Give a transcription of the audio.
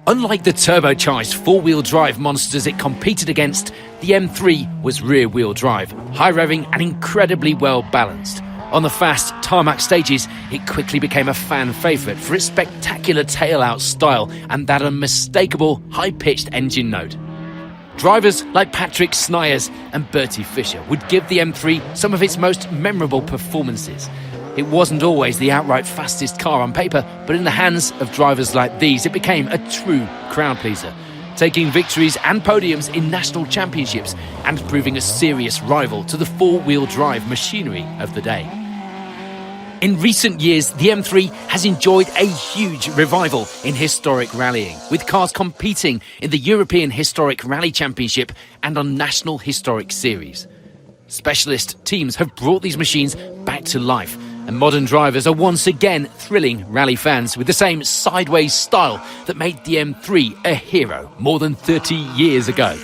Unlike the turbocharged four-wheel drive monsters it competed against, the M3 was rear-wheel drive, high-revving and incredibly well-balanced. On the fast, tarmac stages, it quickly became a fan favourite for its spectacular tail-out style and that unmistakable, high-pitched engine note. Drivers like Patrick Snyers and Bertie Fischer would give the M3 some of its most memorable performances. It wasn't always the outright fastest car on paper, but in the hands of drivers like these, it became a true crowd-pleaser, taking victories and podiums in national championships and proving a serious rival to the four-wheel drive machinery of the day. In recent years, the M3 has enjoyed a huge revival in historic rallying, with cars competing in the European Historic Rally Championship and on National Historic Series. Specialist teams have brought these machines back to life, and modern drivers are once again thrilling rally fans with the same sideways style that made the M3 a hero more than 30 years ago.